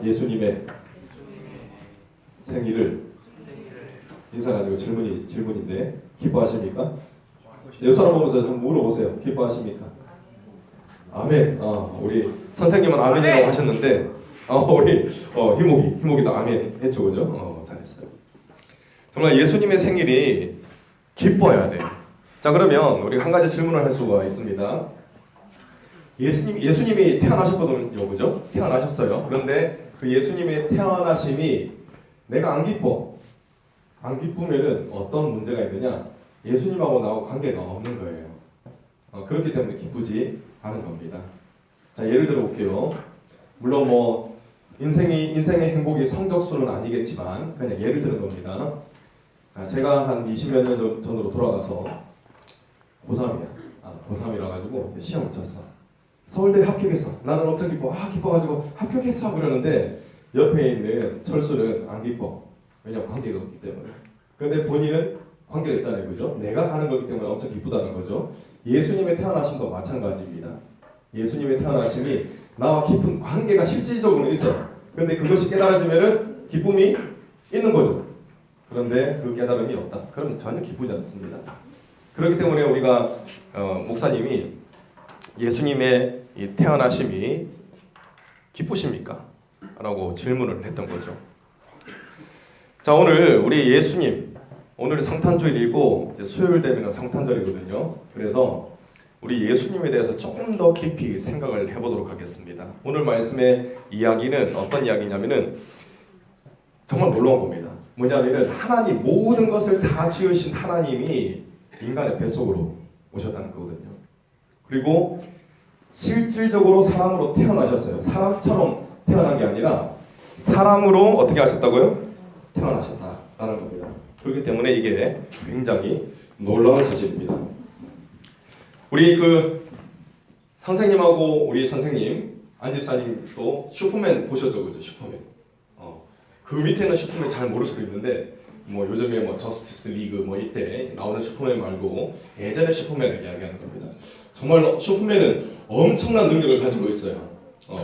예수님의 생일을 인사가 아니고 질문인데 기뻐하십니까? 옆 사람 보면서 한번 물어보세요. 기뻐하십니까? 아멘. 우리 선생님은 아멘이라고 하셨는데 우리 희목이도 아멘 했죠, 그죠? 잘했어요. 정말 예수님의 생일이 기뻐야 돼요. 자, 그러면 우리 한 가지 질문을 할 수가 있습니다. 예수님이 태어나셨거든요, 그죠? 태어나셨어요. 그런데 그 예수님의 태어나심이 내가 안 기쁘면은 어떤 문제가 있느냐? 예수님하고 나하고 관계가 없는 거예요. 그렇기 때문에 기쁘지 않은 겁니다. 자, 예를 들어 볼게요. 물론 인생의 행복이 성적순은 아니겠지만 그냥 예를 드는 겁니다. 자, 제가 한 20몇 년 전으로 돌아가서 고3이야. 고3이라 가지고 시험을 쳤어. 서울대 합격했어. 나는 엄청 기뻐가지고 합격했어 그러는데 옆에 있는 철수는 안 기뻐. 왜냐면 관계가 없기 때문에. 근데 본인은 관계가 있잖아요, 그죠? 내가 가는 거기 때문에 엄청 기쁘다는 거죠. 예수님의 태어나심도 마찬가지입니다. 예수님의 태어나심이 나와 깊은 관계가 실질적으로 있어. 근데 그것이 깨달아지면은 기쁨이 있는 거죠. 그런데 그 깨달음이 없다. 그럼 전혀 기쁘지 않습니다. 그렇기 때문에 우리가 목사님이 예수님의 이 태어나심이 기쁘십니까? 라고 질문을 했던 거죠. 자, 오늘 우리 예수님, 오늘 성탄주일이고 수요일 되면 성탄절이거든요. 그래서 우리 예수님에 대해서 조금 더 깊이 생각을 해보도록 하겠습니다. 오늘 말씀의 이야기는 어떤 이야기냐면은 정말 놀라운 겁니다. 뭐냐면은 하나님, 모든 것을 다 지으신 하나님이 인간의 뱃속으로 오셨다는 거거든요. 그리고 실질적으로 사람으로 태어나셨어요. 사람처럼 태어난 게 아니라 사람으로 어떻게 하셨다고요? 태어나셨다라는 겁니다. 그렇기 때문에 이게 굉장히 놀라운 사실입니다. 우리 선생님하고 우리 선생님 안집사님도 슈퍼맨 보셨죠, 그죠? 슈퍼맨. 그 밑에는 슈퍼맨 잘 모를 수도 있는데 요즘에 저스티스 리그 이때 나오는 슈퍼맨 말고 예전의 슈퍼맨을 이야기하는 겁니다. 정말로 슈퍼맨은 엄청난 능력을 가지고 있어요.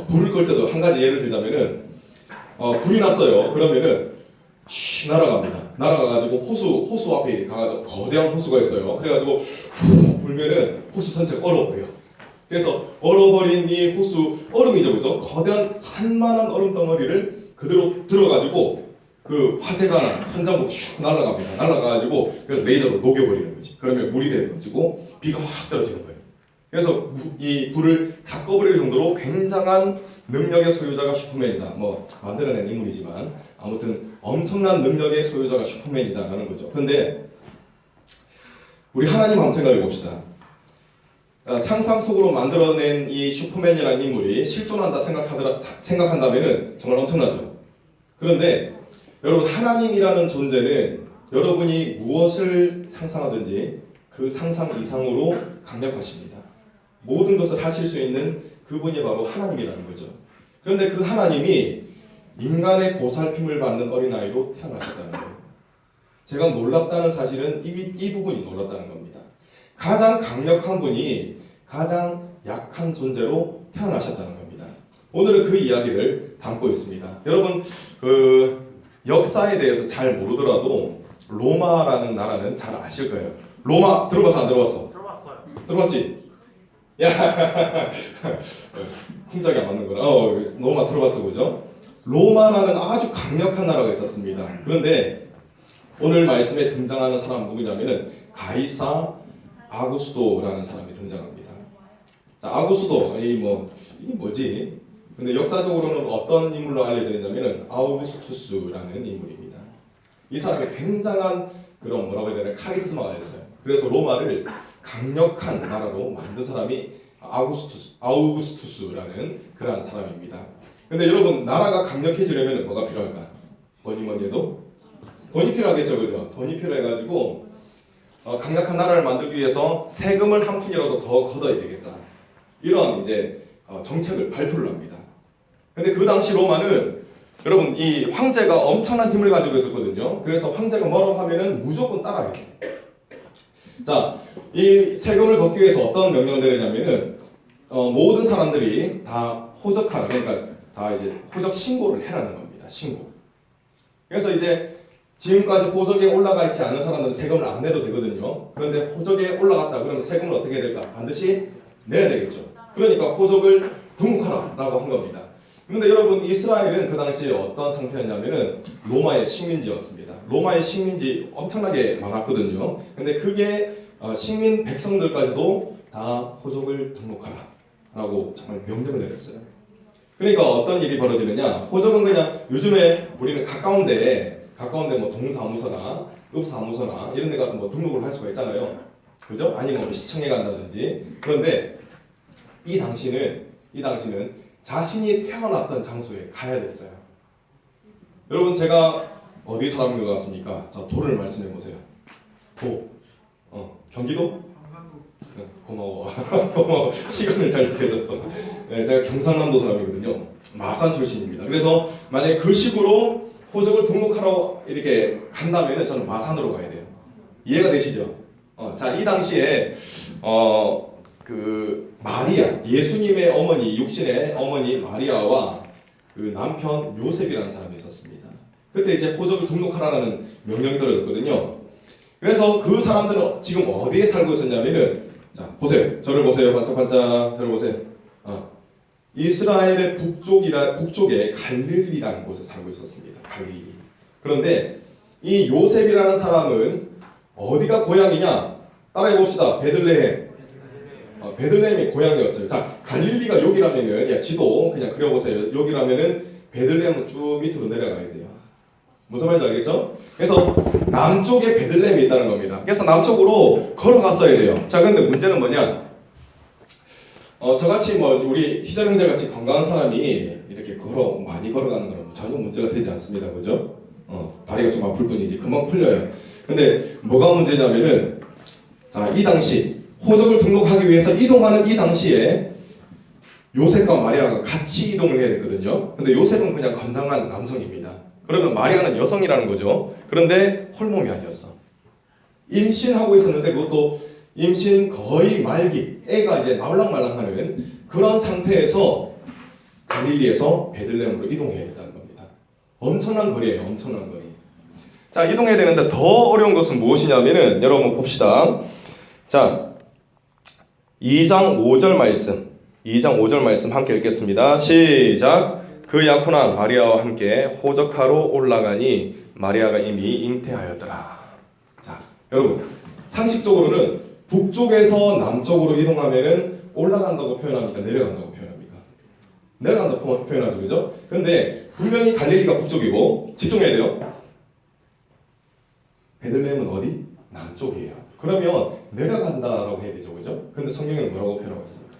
불을 끌 때도 한 가지 예를 들자면은 불이 났어요. 그러면은 날아갑니다. 날아가가지고 호수 앞에 가가지고 거대한 호수가 있어요. 그래가지고 불면은 호수 전체가 얼어버려요. 그래서 얼어버린 이 호수, 얼음이죠, 그죠? 거대한 산만한 얼음 덩어리를 그대로 들어가지고 그 화재가 현장으로 슉 날아갑니다. 날아가가지고 그래서 레이저로 녹여버리는 거지. 그러면 물이 되는 거지고 비가 확 떨어지는 거예요. 그래서 이 불을 다 꺼버릴 정도로 굉장한 능력의 소유자가 슈퍼맨이다. 만들어낸 인물이지만 아무튼 엄청난 능력의 소유자가 슈퍼맨이다라는 거죠. 근데 우리 하나님 한번 생각해 봅시다. 상상 속으로 만들어낸 이 슈퍼맨이라는 인물이 실존한다 생각한다면은 정말 엄청나죠. 그런데 여러분, 하나님이라는 존재는 여러분이 무엇을 상상하든지 그 상상 이상으로 강력하십니다. 모든 것을 하실 수 있는 그분이 바로 하나님이라는 거죠. 그런데 그 하나님이 인간의 보살핌을 받는 어린아이로 태어나셨다는 거예요. 제가 놀랍다는 사실은 이 부분이 놀랍다는 겁니다. 가장 강력한 분이 가장 약한 존재로 태어나셨다는 겁니다. 오늘은 그 이야기를 담고 있습니다. 여러분, 역사에 대해서 잘 모르더라도 로마라는 나라는 잘 아실 거예요. 로마 들어봤어, 안 들어봤어? 들어봤어요. 들어봤지? 야, 쿵짝이 안 맞는구나. 로마 들어봤죠, 그죠? 로마라는 아주 강력한 나라가 있었습니다. 그런데 오늘 말씀에 등장하는 사람 누구냐면은 가이사 아구스도라는 사람이 등장합니다. 자, 아구스도, 이게 뭐지? 근데 역사적으로는 어떤 인물로 알려져 있냐면은 아우구스투스라는 인물입니다. 이 사람이 굉장한 그런 뭐라고 해야 되나 카리스마가 있어요. 그래서 로마를 강력한 나라로 만든 사람이 아우구스투스라는 그러한 사람입니다. 근데 여러분, 나라가 강력해지려면 뭐가 필요할까? 뭐니 해도 돈이 필요하겠죠, 그죠? 돈이 필요해가지고 강력한 나라를 만들기 위해서 세금을 한 푼이라도 더 걷어야 되겠다. 이런 정책을 발표를 합니다. 근데 그 당시 로마는 여러분, 이 황제가 엄청난 힘을 가지고 있었거든요. 그래서 황제가 뭐라고 하면은 무조건 따라야 돼. 자, 이 세금을 걷기 위해서 어떤 명령을 내리냐면은 모든 사람들이 다 호적하라, 그러니까 다 이제 호적 신고를 해라는 겁니다. 신고. 그래서 이제 지금까지 호적에 올라가 있지 않은 사람들은 세금을 안 내도 되거든요. 그런데 호적에 올라갔다 그러면 세금을 어떻게 해야 될까? 반드시 내야 되겠죠. 그러니까 호적을 등록하라라고 한 겁니다. 그런데 여러분 이스라엘은 그 당시에 어떤 상태였냐면은 로마의 식민지였습니다. 로마의 식민지 엄청나게 많았거든요. 근데 그게 식민 백성들까지도 다 호적을 등록하라라고 정말 명령을 내렸어요. 그러니까 어떤 일이 벌어지느냐? 호적은 그냥 요즘에 우리는 가까운데 뭐 동사무소나 읍사무소나 이런 데 가서 뭐 등록을 할 수가 있잖아요. 그죠? 아니면 뭐 시청에 간다든지. 그런데 이 당시는 자신이 태어났던 장소에 가야 됐어요. 여러분 제가 어디 사람인 것 같습니까? 자, 도를 말씀해 보세요. 도. 경기도? 고마워. 고마워. 시간을 잘 이렇게 해줬어. 네, 제가 경상남도 사람이거든요. 마산 출신입니다. 그래서 만약에 그 식으로 호적을 등록하러 이렇게 간다면 저는 마산으로 가야 돼요. 이해가 되시죠? 자, 이 당시에 그 마리아, 예수님의 어머니, 육신의 어머니 마리아와 그 남편 요셉이라는 사람이 있었습니다. 그때 이제 호적을 등록하라는 명령이 떨어졌거든요. 그래서 그 사람들은 지금 어디에 살고 있었냐면은, 자, 보세요. 저를 보세요. 반짝반짝. 저를 보세요. 이스라엘의 북쪽에 갈릴리라는 곳에 살고 있었습니다. 갈릴리. 그런데 이 요셉이라는 사람은 어디가 고향이냐? 따라해 봅시다. 베들레헴. 베들레헴이 고향이었어요. 자, 갈릴리가 여기라면은, 야, 지도 그냥 그려보세요. 여기라면은 베들레헴은 쭉 밑으로 내려가야 돼요. 무슨 말인지 알겠죠? 그래서 남쪽에 베들레헴이 있다는 겁니다. 그래서 남쪽으로 걸어갔어야 돼요. 자, 근데 문제는 뭐냐? 저같이 뭐 우리 희절 형제 같이 건강한 사람이 이렇게 많이 걸어가는 건 전혀 문제가 되지 않습니다. 그죠? 다리가 좀 아플 뿐이지 금방 풀려요. 근데 뭐가 문제냐면은, 자, 이 당시 호적을 등록하기 위해서 이동하는 이 당시에 요셉과 마리아가 같이 이동을 해야 됐거든요. 근데 요셉은 그냥 건장한 남성입니다. 그러면 마리아는 여성이라는 거죠. 그런데 홀몸이 아니었어. 임신하고 있었는데 그것도 임신 거의 말기, 애가 이제 말랑말랑하는 그런 상태에서 갈릴리에서 베들레헴으로 이동해야 된다는 겁니다. 엄청난 거리예요. 엄청난 거리. 자, 이동해야 되는데 더 어려운 것은 무엇이냐면은, 여러분 봅시다. 자, 2장 5절 말씀. 2장 5절 말씀 함께 읽겠습니다. 시작. 그 약혼한 마리아와 함께 호적하러 올라가니 마리아가 이미 잉태하였더라. 자, 여러분 상식적으로는 북쪽에서 남쪽으로 이동하면은 올라간다고 표현합니까? 내려간다고 표현합니까? 내려간다고 표현하죠, 그죠? 근데 분명히 갈릴리가 북쪽이고, 집중해야 돼요. 베들레헴은 어디? 남쪽이에요. 그러면 내려간다라고 해야 되죠, 그죠? 근데 성경에는 뭐라고 표현하고 있습니까?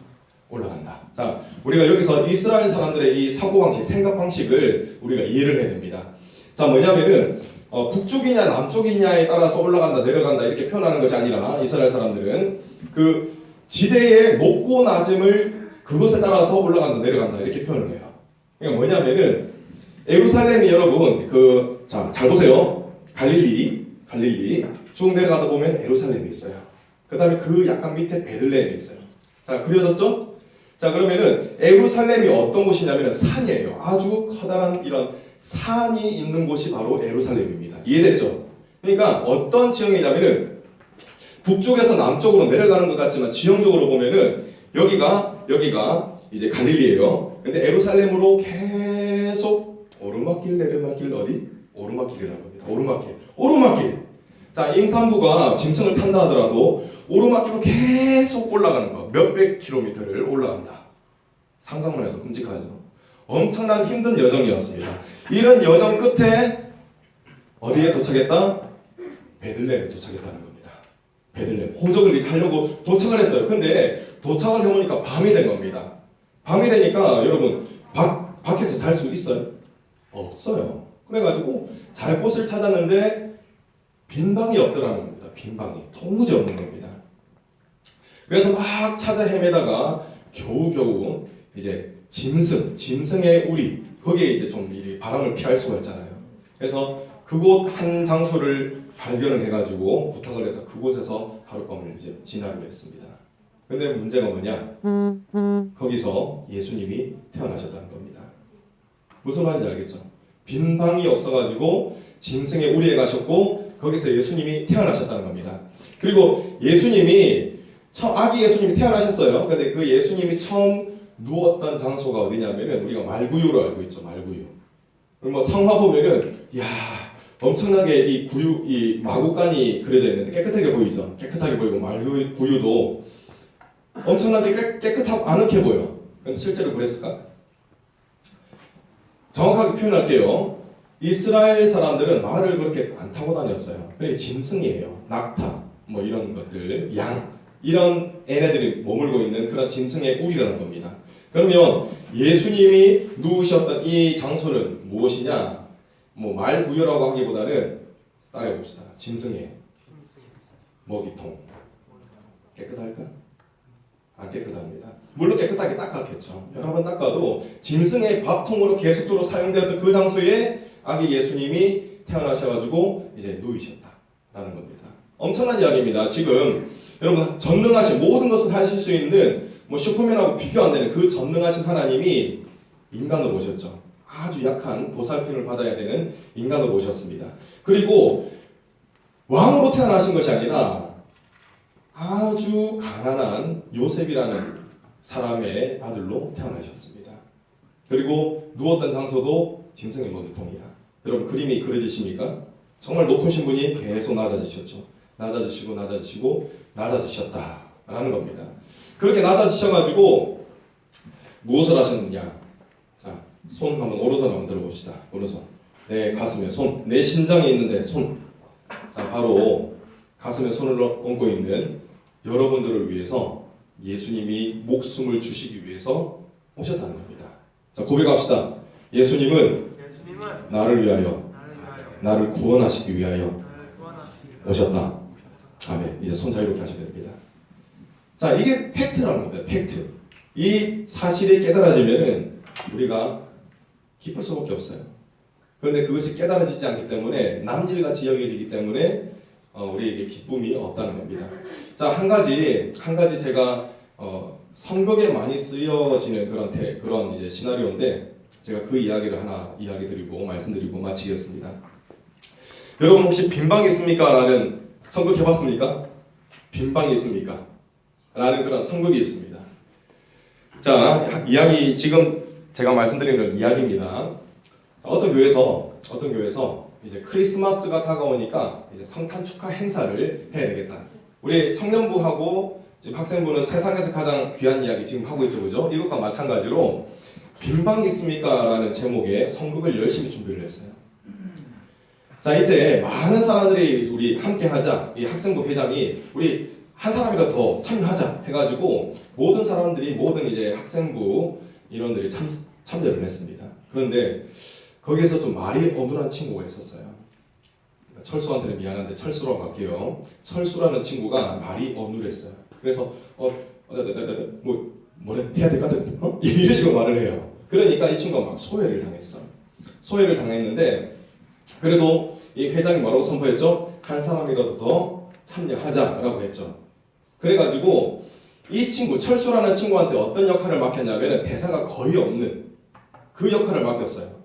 올라간다. 자, 우리가 여기서 이스라엘 사람들의 이 사고방식, 생각방식을 우리가 이해를 해야 됩니다. 자, 뭐냐면은 북쪽이냐 남쪽이냐에 따라서 올라간다 내려간다 이렇게 표현하는 것이 아니라, 이스라엘 사람들은 그 지대의 높고 낮음을 그것에 따라서 올라간다 내려간다 이렇게 표현을 해요. 그러니까 뭐냐면은 예루살렘이, 여러분 자, 잘 보세요. 갈릴리 쭉 내려가다 보면 예루살렘이 있어요. 그 다음에 그 약간 밑에 베들레헴이 있어요. 자, 그려졌죠? 자, 그러면은 예루살렘이 어떤 곳이냐면 산이에요. 아주 커다란 이런 산이 있는 곳이 바로 예루살렘입니다. 이해됐죠? 그러니까 어떤 지형이냐면은 북쪽에서 남쪽으로 내려가는 것 같지만 지형적으로 보면은 여기가 이제 갈릴리예요. 근데 예루살렘으로 계속 오르막길 내리막길, 어디? 오르막길이라는 겁니다. 오르막길. 자, 임산부가 짐승을 탄다 하더라도 오르막길로 계속 올라가는 거. 몇백 킬로미터를 올라간다. 상상만 해도 끔찍하죠. 엄청난 힘든 여정이었습니다. 이런 여정 끝에 어디에 도착했다? 베들레헴에 도착했다는 겁니다. 베들레헴. 호적을 하려고 도착을 했어요. 근데 도착을 해보니까 밤이 된 겁니다. 밤이 되니까 여러분 밖에서 잘 수 있어요? 없어요. 그래가지고 잘 곳을 찾았는데 빈 방이 없더라는 겁니다. 빈 방이 도무지 없는 겁니다. 그래서 막 찾아 헤매다가 겨우겨우 이제 짐승의 우리, 거기에 이제 좀 바람을 피할 수가 있잖아요. 그래서 그곳 한 장소를 발견을 해가지고 부탁을 해서 그곳에서 하룻밤을 이제 지나기로 했습니다. 근데 문제가 뭐냐? 거기서 예수님이 태어나셨다는 겁니다. 무슨 말인지 알겠죠? 빈 방이 없어가지고 짐승의 우리에 가셨고 거기서 예수님이 태어나셨다는 겁니다. 그리고 예수님이 아기 예수님이 태어나셨어요. 근데 그 예수님이 처음 누웠던 장소가 어디냐면은 우리가 말구유로 알고 있죠. 말구유. 뭐 성화 보면은 야 엄청나게 이 마구간이 그려져 있는데 깨끗하게 보이죠. 깨끗하게 보이고 말구유도 엄청나게 깨끗하고 아늑해 보여. 근데 실제로 그랬을까? 정확하게 표현할게요. 이스라엘 사람들은 말을 그렇게 안 타고 다녔어요. 그게 짐승이에요. 낙타, 뭐 이런 것들, 양 이런 얘네들이 머물고 있는 그런 짐승의 우리라는 겁니다. 그러면 예수님이 누우셨던 이 장소는 무엇이냐? 뭐 말구유라고 하기보다는 따라해 봅시다. 짐승의 먹이통. 깨끗할까? 안 깨끗합니다. 물론 깨끗하게 닦았겠죠. 여러 번 닦아도 짐승의 밥통으로 계속적으로 사용되었던 그 장소에 아기 예수님이 태어나셔가지고 이제 누이셨다라는 겁니다. 엄청난 이야기입니다. 지금 여러분 전능하신 모든 것을 하실 수 있는 뭐 슈퍼맨하고 비교 안 되는 그 전능하신 하나님이 인간으로 오셨죠. 아주 약한 보살핌을 받아야 되는 인간으로 오셨습니다. 그리고 왕으로 태어나신 것이 아니라 아주 가난한 요셉이라는 사람의 아들로 태어나셨습니다. 그리고 누웠던 장소도 짐승의 먹이통이야. 여러분 그림이 그려지십니까? 정말 높으신 분이 계속 낮아지셨죠. 낮아지시고 낮아지셨다라는 겁니다. 그렇게 낮아지셔가지고 무엇을 하셨느냐? 자, 손 한번 오른손 한번 들어봅시다. 오른손. 내 가슴에 손, 내 심장에 있는데 손. 자, 바로 가슴에 손을 얹고 있는 여러분들을 위해서 예수님이 목숨을 주시기 위해서 오셨다는 겁니다. 자, 고백합시다. 예수님은 나를 위하여, 나를 구원하시기 위하여 오셨다. 아멘. 이제 손 자유롭게 하셔야 됩니다. 자, 이게 팩트라는 겁니다. 팩트. 이 사실이 깨달아지면은 우리가 기쁠 수밖에 없어요. 그런데 그것이 깨달아지지 않기 때문에 남일같이 여겨지기 때문에 우리에게 기쁨이 없다는 겁니다. 자, 한 가지 제가 선거에 많이 쓰여지는 그런 이제 시나리오인데 제가 그 이야기를 하나 이야기드리고 말씀드리고 마치겠습니다. 여러분 혹시 빈방이 있습니까? 라는 선곡 해봤습니까? 빈방이 있습니까? 라는 그런 선곡이 있습니다. 자, 이야기 지금 제가 말씀드리는 건 이야기입니다. 자, 어떤 교회에서 이제 크리스마스가 다가오니까 이제 성탄 축하 행사를 해야 되겠다. 우리 청년부하고 지금 학생부는 세상에서 가장 귀한 이야기 지금 하고 있죠, 그죠? 이것과 마찬가지로 빈방이 있습니까? 라는 제목의 선곡을 열심히 준비를 했어요. 자, 이때 많은 사람들이 우리 함께 하자. 이 학생부 회장이 우리 한 사람이라도 더 참여하자 해가지고 모든 사람들이 모든 이제 학생부 인원들이 참여를 했습니다. 그런데 거기에서 좀 말이 어눌한 친구가 있었어요. 철수한테는 미안한데 철수라고 할게요. 철수라는 친구가 말이 어눌했어요. 그래서 뭐래 해야 될 것 같은데 이런 식으로 말을 해요. 그러니까 이 친구가 막 소외를 당했어. 소외를 당했는데 그래도 이 회장이 뭐라고 선포했죠? 한 사람이라도 더 참여하자라고 했죠. 그래가지고 이 친구 철수라는 친구한테 어떤 역할을 맡겼냐면 대사가 거의 없는 그 역할을 맡겼어요.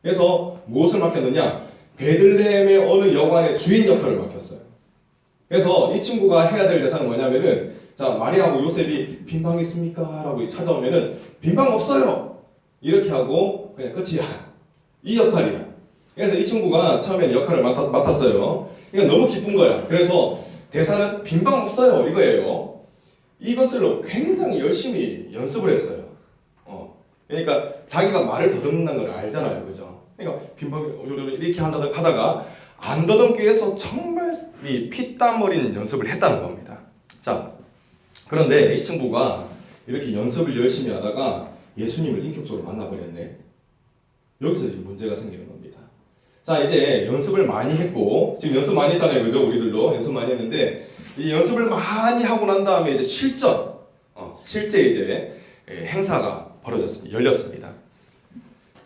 그래서 무엇을 맡겼느냐? 베들레헴의 어느 여관의 주인 역할을 맡겼어요. 그래서 이 친구가 해야 될 대사는 뭐냐면은 자, 마리아하고 요셉이 빈방 있습니까? 라고 찾아오면은 빈방 없어요! 이렇게 하고 그냥 끝이야. 이 역할이야. 그래서 이 친구가 처음에는 역할을 맡았어요. 그러니까 너무 기쁜 거야. 그래서 대사는 빈방 없어요 이거예요. 이것을 굉장히 열심히 연습을 했어요. 그러니까 자기가 말을 더듬는다는 걸 알잖아요, 그죠? 그러니까 빈방 이렇게 하다가 안 더듬기 위해서 정말 이 피땀 어린 연습을 했다는 겁니다. 자, 그런데 이 친구가 이렇게 연습을 열심히 하다가 예수님을 인격적으로 만나버렸네. 여기서 이제 문제가 생기는 겁니다. 자, 이제 연습을 많이 했고 지금 연습 많이 했잖아요, 그죠? 우리들도 연습 많이 했는데 이 연습을 많이 하고 난 다음에 이제 실제 이제 행사가 열렸습니다.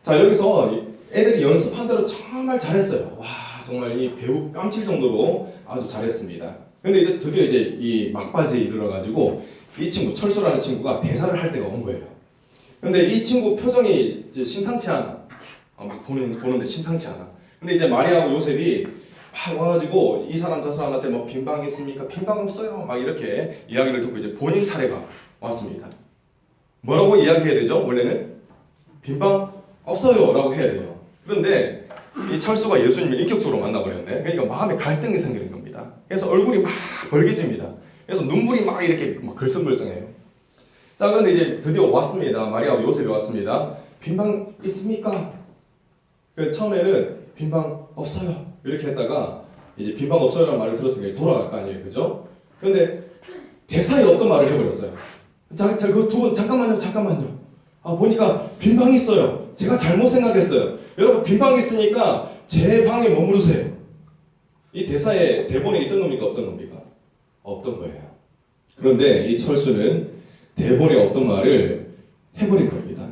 자, 여기서 애들이 연습한 대로 정말 잘했어요. 와, 정말 이 배우 뺨칠 정도로 아주 잘했습니다. 근데 이제 드디어 이제 이 막바지에 이르러가지고 이 친구, 철수라는 친구가 대사를 할 때가 온 거예요. 근데 이 친구 표정이 이제 심상치 않아. 막 보는데 심상치 않아. 근데 이제 마리아하고 요셉이 막 와가지고 이 사람 저 사람한테 뭐 빈방 있습니까? 빈방 없어요. 막 이렇게 이야기를 듣고 이제 본인 차례가 왔습니다. 뭐라고 이야기해야 되죠? 원래는 빈방 없어요 라고 해야 돼요. 그런데 이 철수가 예수님을 인격적으로 만나버렸네. 그러니까 마음에 갈등이 생기는 겁니다. 그래서 얼굴이 막 벌개집니다. 그래서 눈물이 막 이렇게 막 글썽글썽해요. 자, 그런데 이제 드디어 왔습니다. 마리아와 요셉이 왔습니다. 빈방 있습니까? 처음에는 빈방 없어요 이렇게 했다가 이제 빈방 없어요라는 말을 들었으니까 돌아갈 거 아니에요, 그죠? 그런데 대사에 어떤 말을 해버렸어요. 자, 그 두 분 잠깐만요. 보니까 빈방이 있어요. 제가 잘못 생각했어요. 여러분, 빈방이 있으니까 제 방에 머무르세요. 이 대사에 대본에 있던 겁니까, 없던 겁니까? 없던 거예요. 그런데 이 철수는 대본에 없던 말을 해버린 겁니다.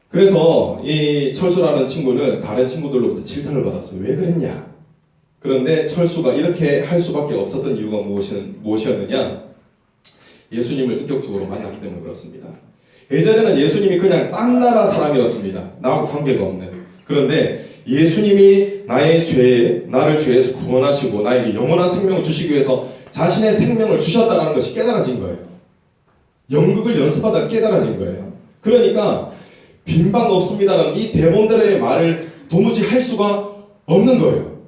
그래서 이 철수라는 친구는 다른 친구들로부터 질타를 받았어요. 왜 그랬냐? 그런데 철수가 이렇게 할 수밖에 없었던 이유가 무엇이었느냐? 예수님을 인격적으로 만났기 때문에 그렇습니다. 예전에는 예수님이 그냥 딴 나라 사람이었습니다. 나하고 관계가 없는. 그런데 예수님이 나를 죄에서 구원하시고 나에게 영원한 생명을 주시기 위해서 자신의 생명을 주셨다는 것이 깨달아진 거예요. 연극을 연습하다 깨달아진 거예요. 그러니까 빈방 없습니다라는 이 대본대로의 말을 도무지 할 수가 없는 거예요.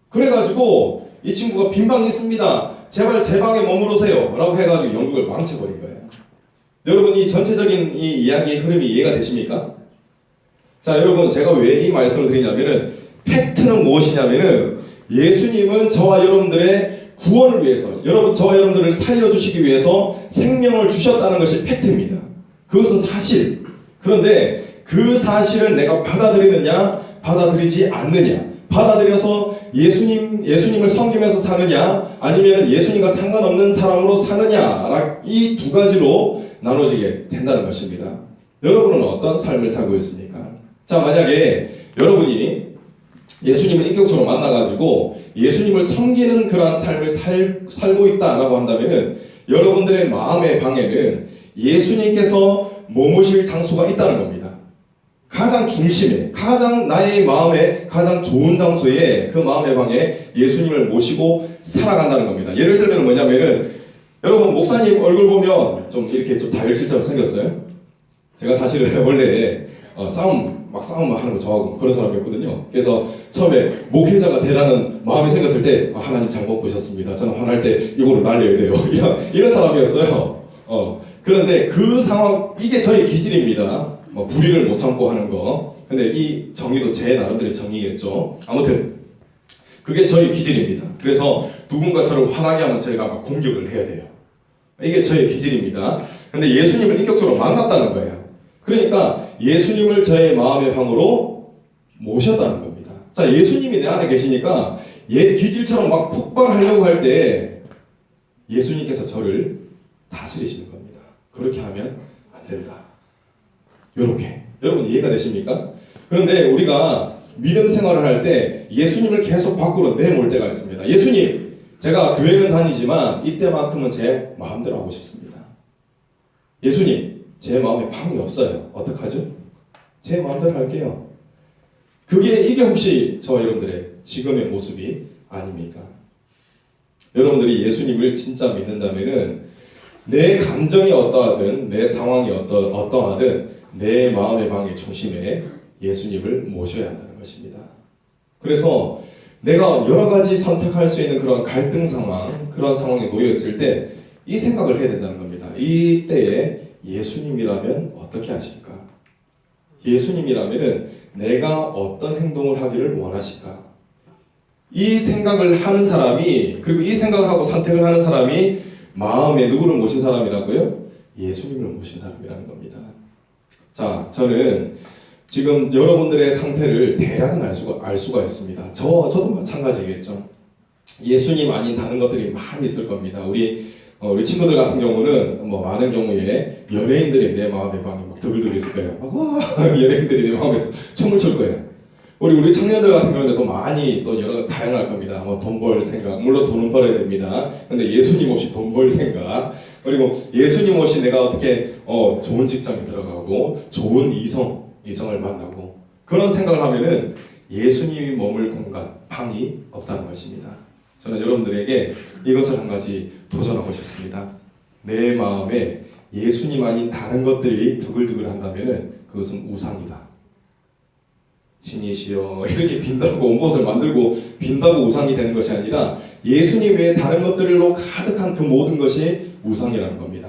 그래가지고 이 친구가 빈방 있습니다. 제발 제 방에 머무르세요 라고 해가지고 연극을 망쳐버린 거예요. 여러분, 이 전체적인 이 이야기의 흐름이 이해가 되십니까? 자, 여러분, 제가 왜 이 말씀을 드리냐면은 팩트는 무엇이냐면은 예수님은 저와 여러분들의 구원을 위해서, 저와 여러분들을 살려주시기 위해서 생명을 주셨다는 것이 팩트입니다. 그것은 사실. 그런데 그 사실을 내가 받아들이느냐 받아들이지 않느냐, 받아들여서 예수님을 섬기면서 사느냐 아니면 예수님과 상관없는 사람으로 사느냐, 이 두 가지로 나눠지게 된다는 것입니다. 여러분은 어떤 삶을 살고 있습니까? 자, 만약에 여러분이 예수님을 인격적으로 만나가지고 예수님을 섬기는 그러한 삶을 살고 있다라고 한다면은 여러분들의 마음의 방에는 예수님께서 머무실 장소가 있다는 겁니다. 가장 중심에, 가장 나의 마음에 가장 좋은 장소에, 그 마음의 방에 예수님을 모시고 살아간다는 겁니다. 예를 들면 뭐냐면은, 여러분, 목사님 얼굴 보면 좀 이렇게 좀 다혈질처럼 생겼어요. 제가 사실은 원래 싸움 하는 거 좋아하고 그런 사람이었거든요. 그래서 처음에 목회자가 되라는 마음이 생겼을 때 하나님 잘못 보셨습니다. 저는 화날 때 이거를 날려야 돼요. 이런 사람이었어요. 그런데 그 상황, 이게 저의 기질입니다. 불의를 못 참고 하는 거. 근데 이 정의도 제 나름대로 정의겠죠. 아무튼 그게 저의 기질입니다. 그래서 누군가 저를 화나게 하면 제가 막 공격을 해야 돼요. 이게 저의 기질입니다. 근데 예수님을 인격적으로 만났다는 거예요. 그러니까 예수님을 저의 마음의 방으로 모셨다는 겁니다. 자, 예수님이 내 안에 계시니까 얘 기질처럼 막 폭발하려고 할 때 예수님께서 저를 다스리시는 겁니다. 그렇게 하면 안 된다. 요렇게. 여러분, 이해가 되십니까? 그런데 우리가 믿음 생활을 할 때 예수님을 계속 밖으로 내몰 때가 있습니다. 예수님, 제가 교회는 다니지만 이때만큼은 제 마음대로 하고 싶습니다. 예수님, 제 마음에 방이 없어요. 어떡하죠? 제 마음대로 할게요. 이게 혹시 저와 여러분들의 지금의 모습이 아닙니까? 여러분들이 예수님을 진짜 믿는다면은 내 감정이 어떠하든 내 상황이 어떠하든 내 마음의 방의 중심에 예수님을 모셔야 한다는 것입니다. 그래서 내가 여러 가지 선택할 수 있는 그런 갈등 상황, 그런 상황에 놓여 있을 때 이 생각을 해야 된다는 겁니다. 이때에 예수님이라면 어떻게 하실까? 예수님이라면 내가 어떤 행동을 하기를 원하실까? 이 생각을 하는 사람이, 그리고 이 생각을 하고 선택을 하는 사람이 마음에 누구를 모신 사람이라고요? 예수님을 모신 사람이라는 겁니다. 자, 저는 지금 여러분들의 상태를 대략은 알 수가 있습니다. 저도 마찬가지겠죠. 예수님 아닌 다른 것들이 많이 있을 겁니다. 우리 친구들 같은 경우는 많은 경우에 연예인들이 내 마음의 방에 막 드글드글 있을 거예요. 연예인들이 내 마음에서 춤을 출 거예요. 우리 청년들 같은 경우는 또 많이 또 여러 다양할 겁니다. 돈 벌 생각, 물론 돈은 벌어야 됩니다. 근데 예수님 없이 돈 벌 생각, 그리고 예수님 없이 내가 어떻게 좋은 직장에 들어가고 좋은 이성을 만나고, 그런 생각을 하면은 예수님이 머물 공간, 방이 없다는 것입니다. 저는 여러분들에게 이것을 한 가지 도전하고 싶습니다. 내 마음에 예수님 아닌 다른 것들이 두글두글 한다면은 그것은 우상이다. 신이시여 이렇게 빈다고 온 것을 만들고 빈다고 우상이 되는 것이 아니라 예수님 외에 다른 것들로 가득한 그 모든 것이 우상이라는 겁니다.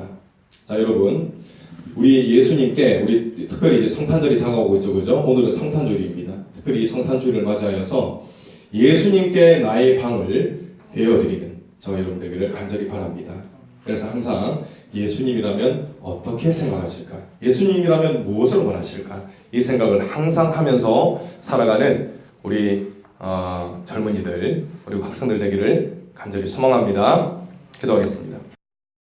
자, 여러분, 우리 예수님께 우리 특별히 이제 성탄절이 다가오고 있죠, 그죠? 오늘은 성탄주일입니다. 특별히 이 성탄주일을 맞이하여서 예수님께 나의 방을 되어드리는 저와 여러분 되기를 간절히 바랍니다. 그래서 항상 예수님이라면 어떻게 생각하실까? 예수님이라면 무엇을 원하실까? 이 생각을 항상 하면서 살아가는 우리 젊은이들, 우리 학생들 되기를 간절히 소망합니다. 기도하겠습니다.